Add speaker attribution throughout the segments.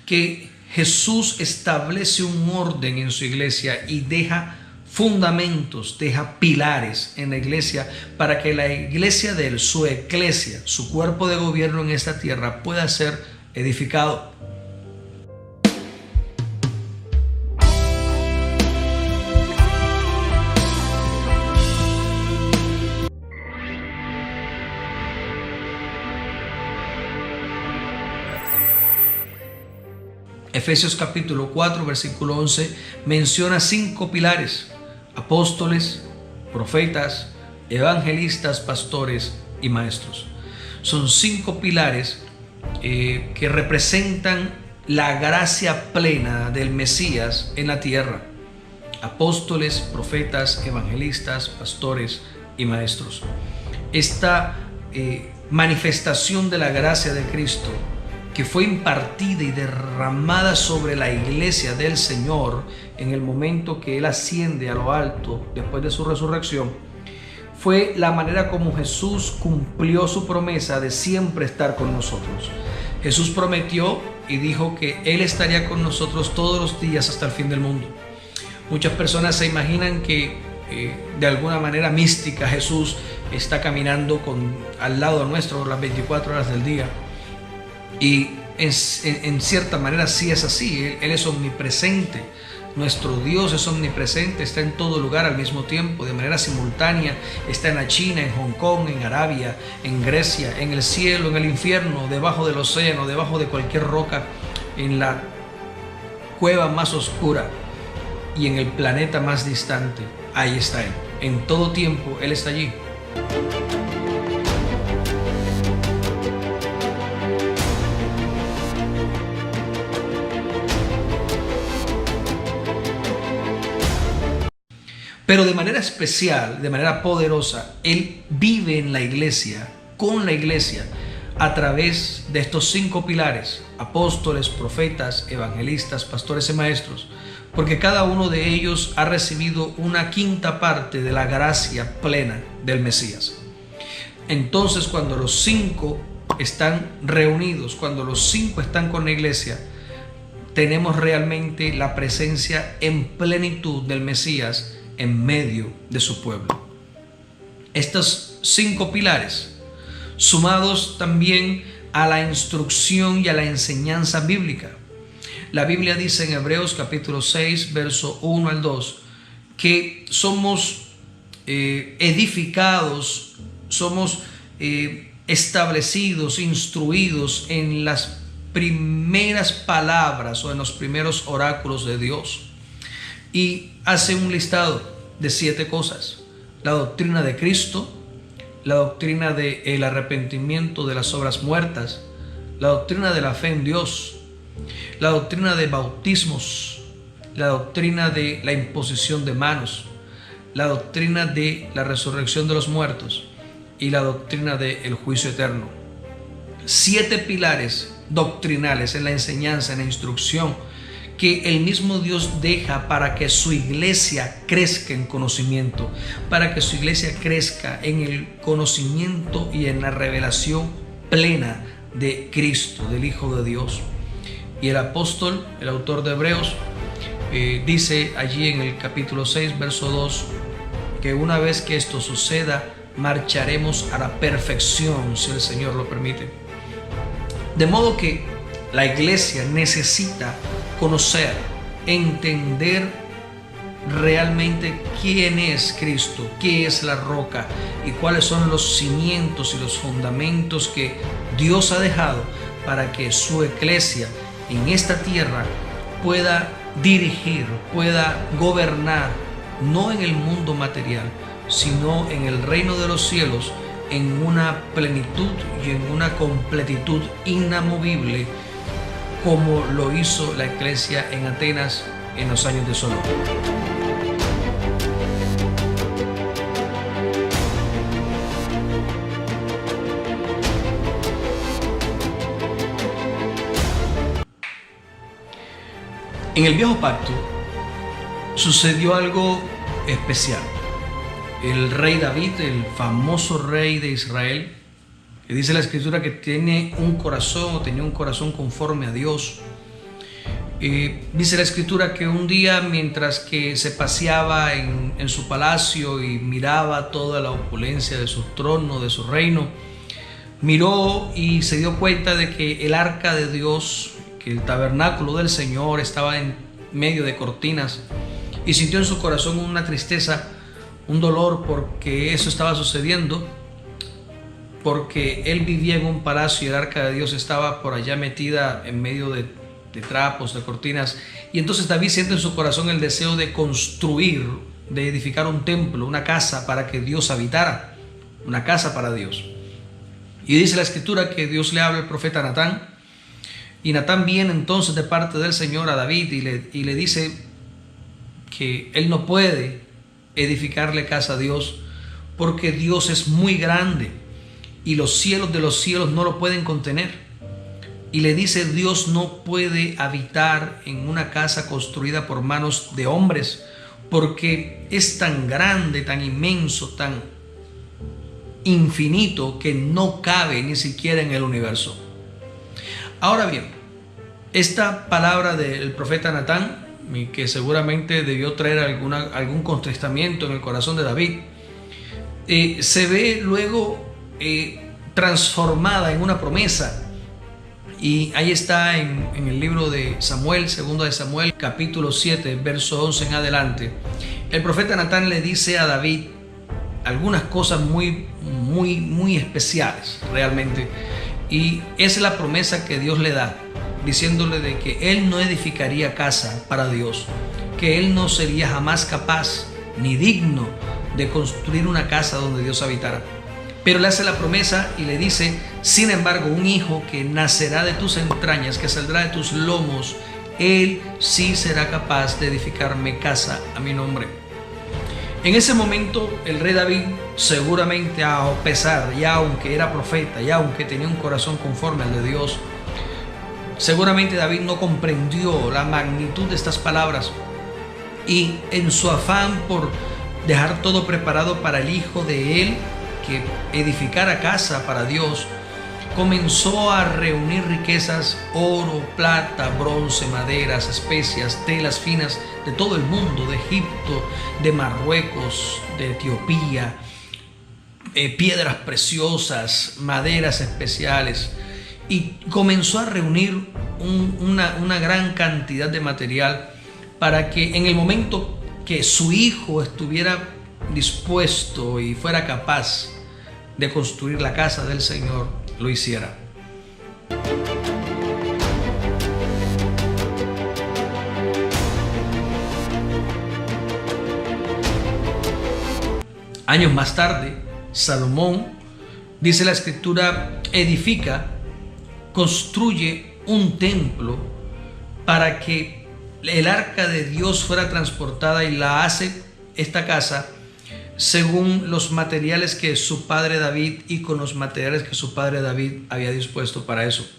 Speaker 1: que Jesús establece un orden en su iglesia y deja fundamentos, deja pilares en la iglesia para que la iglesia de él, su eclesia, su cuerpo de gobierno en esta tierra pueda ser edificado. Efesios capítulo 4, versículo 11 menciona 5 pilares: apóstoles, profetas, evangelistas, pastores y maestros. Son 5 pilares que representan la gracia plena del Mesías en la tierra: apóstoles, profetas, evangelistas, pastores y maestros. Esta manifestación de la gracia de Cristo, que fue impartida y derramada sobre la iglesia del Señor en el momento que Él asciende a lo alto después de su resurrección, fue la manera como Jesús cumplió su promesa de siempre estar con nosotros. Jesús prometió y dijo que Él estaría con nosotros todos los días hasta el fin del mundo. Muchas personas se imaginan que de alguna manera mística Jesús está caminando al lado nuestro las 24 horas del día. Y en cierta manera sí es así. Él es omnipresente. Nuestro Dios es omnipresente, está en todo lugar al mismo tiempo, de manera simultánea. Está en la China, en Hong Kong, en Arabia, en Grecia, en el cielo, en el infierno, debajo del océano, debajo de cualquier roca, en la cueva más oscura y en el planeta más distante. Ahí está Él. En todo tiempo Él está allí. Pero de manera especial, de manera poderosa, Él vive en la iglesia, con la iglesia, a través de estos 5 pilares: apóstoles, profetas, evangelistas, pastores y maestros, porque cada uno de ellos ha recibido una quinta parte de la gracia plena del Mesías. Entonces, cuando los 5 están reunidos, cuando los 5 están con la iglesia, tenemos realmente la presencia en plenitud del Mesías en medio de su pueblo. Estos 5 pilares, sumados también a la instrucción y a la enseñanza bíblica. La Biblia dice en Hebreos capítulo 6, verso 1 al 2, que somos edificados, somos establecidos, instruidos en las primeras palabras o en los primeros oráculos de Dios. Y hace un listado de 7 cosas: la doctrina de Cristo, la doctrina del arrepentimiento de las obras muertas, la doctrina de la fe en Dios, la doctrina de bautismos, la doctrina de la imposición de manos, la doctrina de la resurrección de los muertos y la doctrina del juicio eterno. 7 pilares doctrinales en la enseñanza, en la instrucción, que el mismo Dios deja para que su iglesia crezca en conocimiento, para que su iglesia crezca en el conocimiento y en la revelación plena de Cristo, del Hijo de Dios. Y el apóstol, el autor de Hebreos, dice allí en el capítulo 6, verso 2, que una vez que esto suceda, marcharemos a la perfección, si el Señor lo permite. De modo que la iglesia necesita conocer, entender realmente quién es Cristo, qué es la roca y cuáles son los cimientos y los fundamentos que Dios ha dejado para que su eclesia en esta tierra pueda dirigir, pueda gobernar, no en el mundo material, sino en el reino de los cielos, en una plenitud y en una completitud inamovible, como lo hizo la iglesia en Atenas en los años de Solomón. En el Viejo Pacto sucedió algo especial. El rey David, el famoso rey de Israel, que dice la Escritura que tenía un corazón conforme a Dios, Dice la escritura que un día, mientras que se paseaba en su palacio y miraba toda la opulencia de su trono, de su reino, miró y se dio cuenta de que el arca de Dios, que el tabernáculo del Señor estaba en medio de cortinas, y sintió en su corazón una tristeza, un dolor, porque eso estaba sucediendo, porque él vivía en un palacio y el arca de Dios estaba por allá metida en medio de trapos, de cortinas. Y entonces David siente en su corazón el deseo de construir, de edificar un templo, una casa para que Dios habitara, una casa para Dios. Y dice la escritura que Dios le habla al profeta Natán, y Natán viene entonces de parte del Señor a David y le dice que él no puede edificarle casa a Dios porque Dios es muy grande y los cielos de los cielos no lo pueden contener. Y le dice: Dios no puede habitar en una casa construida por manos de hombres, porque es tan grande, tan inmenso, tan infinito, que no cabe ni siquiera en el universo. Ahora bien, esta palabra del profeta Natán, que seguramente debió traer algún contestamiento en el corazón de David, se ve luego transformada en una promesa. Y ahí está en el libro de Samuel, segundo de Samuel, capítulo 7, verso 11 en adelante. El profeta Natán le dice a David algunas cosas muy especiales realmente. Y es la promesa que Dios le da, diciéndole de que él no edificaría casa para Dios, que él no sería jamás capaz ni digno de construir una casa donde Dios habitara. Pero le hace la promesa y le dice: sin embargo, un hijo que nacerá de tus entrañas, que saldrá de tus lomos, él sí será capaz de edificarme casa a mi nombre. En ese momento el rey David, seguramente a pesar, ya aunque era profeta, ya aunque tenía un corazón conforme al de Dios, seguramente David no comprendió la magnitud de estas palabras, y en su afán por dejar todo preparado para el hijo de él, que edificara casa para Dios, comenzó a reunir riquezas: oro, plata, bronce, maderas, especias, telas finas de todo el mundo, de Egipto, de Marruecos, de Etiopía, piedras preciosas, maderas especiales, y comenzó a reunir una gran cantidad de material para que en el momento que su hijo estuviera dispuesto y fuera capaz de construir la casa del Señor, lo hiciera. Años más tarde, Salomón, dice la escritura, construye un templo para que el arca de Dios fuera transportada, y la hace esta casa según los materiales que su padre David, y con los materiales que su padre David había dispuesto para eso.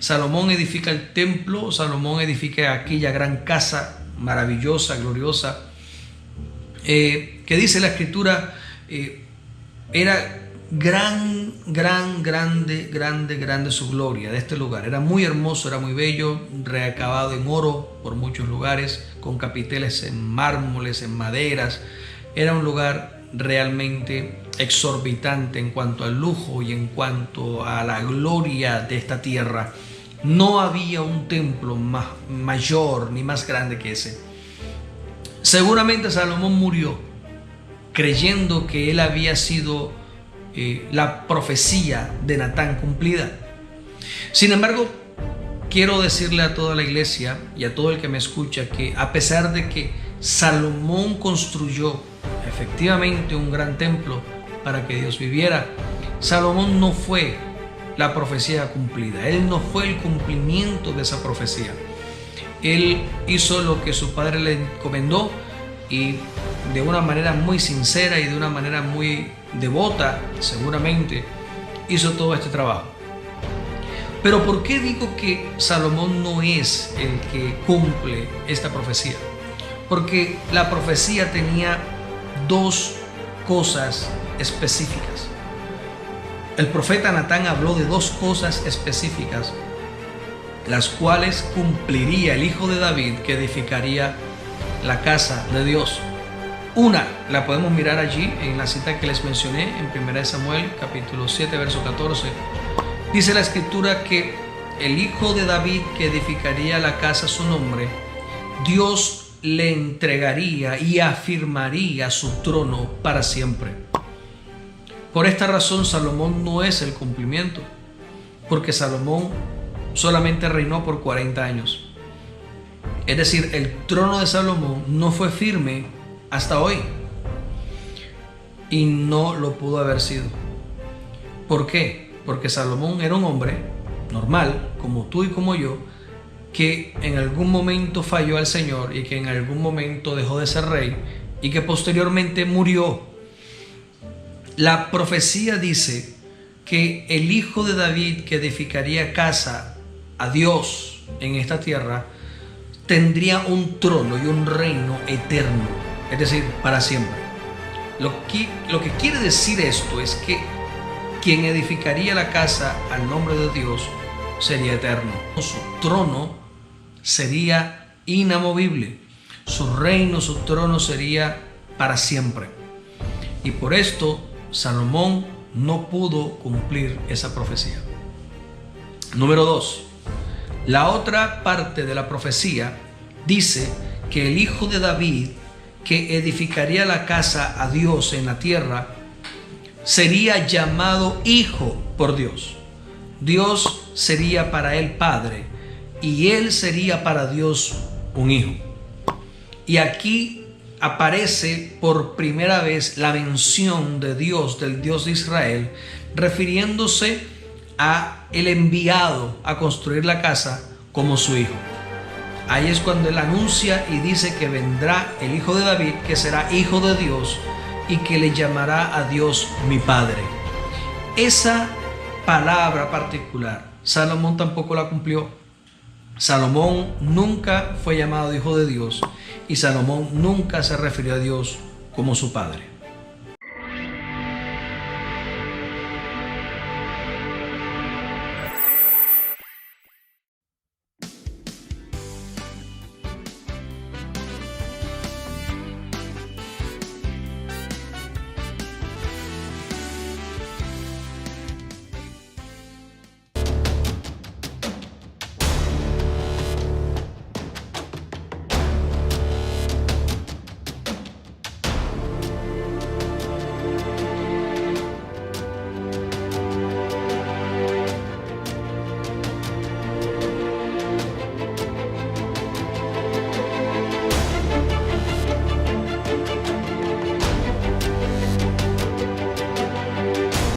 Speaker 1: Salomón edifica el templo, Salomón edifica aquella gran casa maravillosa, gloriosa, que dice la escritura, era grande su gloria de este lugar. Era muy hermoso, era muy bello, reacabado en oro por muchos lugares, con capiteles en mármoles, en maderas. Era un lugar realmente exorbitante en cuanto al lujo y en cuanto a la gloria de esta tierra. No había un templo mayor ni más grande que ese. Seguramente Salomón murió creyendo que él había sido la profecía de Natán cumplida. Sin embargo, quiero decirle a toda la iglesia y a todo el que me escucha que a pesar de que Salomón construyó efectivamente un gran templo para que Dios viviera, Salomón no fue la profecía cumplida. Él no fue el cumplimiento de esa profecía. Él hizo lo que su padre le encomendó, y de una manera muy sincera y de una manera muy devota, seguramente hizo todo este trabajo. Pero ¿por qué digo que Salomón no es el que cumple esta profecía? Porque la profecía tenía dos cosas específicas. El profeta Natán habló de dos cosas específicas las cuales cumpliría el hijo de David, que edificaría la casa de Dios. Una la podemos mirar allí en la cita que les mencioné en 1 Samuel capítulo 7 verso 14. Dice la escritura que el hijo de David que edificaría la casa a su nombre, Dios le entregaría y afirmaría su trono para siempre. Por esta razón Salomón no es el cumplimiento, porque Salomón solamente reinó por 40 años. Es decir, el trono de Salomón no fue firme hasta hoy y no lo pudo haber sido. ¿Por qué? Porque Salomón era un hombre normal, como tú y como yo, que en algún momento falló al Señor y que en algún momento dejó de ser rey y que posteriormente murió. La profecía dice que el hijo de David que edificaría casa a Dios en esta tierra tendría un trono y un reino eterno, es decir, para siempre. Lo que quiere decir esto es que quien edificaría la casa al nombre de Dios sería eterno. Su trono sería inamovible. Su reino, su trono sería para siempre. Y por esto Salomón no pudo cumplir esa profecía. Número 2. La otra parte de la profecía dice que el hijo de David que edificaría la casa a Dios en la tierra sería llamado hijo por Dios. Dios sería para él padre y él sería para Dios un hijo. Y aquí aparece por primera vez la mención de Dios, del Dios de Israel, refiriéndose a el enviado a construir la casa como su hijo. Ahí es cuando él anuncia y dice que vendrá el hijo de David, que será hijo de Dios y que le llamará a Dios mi padre. Esa palabra particular, Salomón tampoco la cumplió. Salomón nunca fue llamado hijo de Dios y Salomón nunca se refirió a Dios como su padre.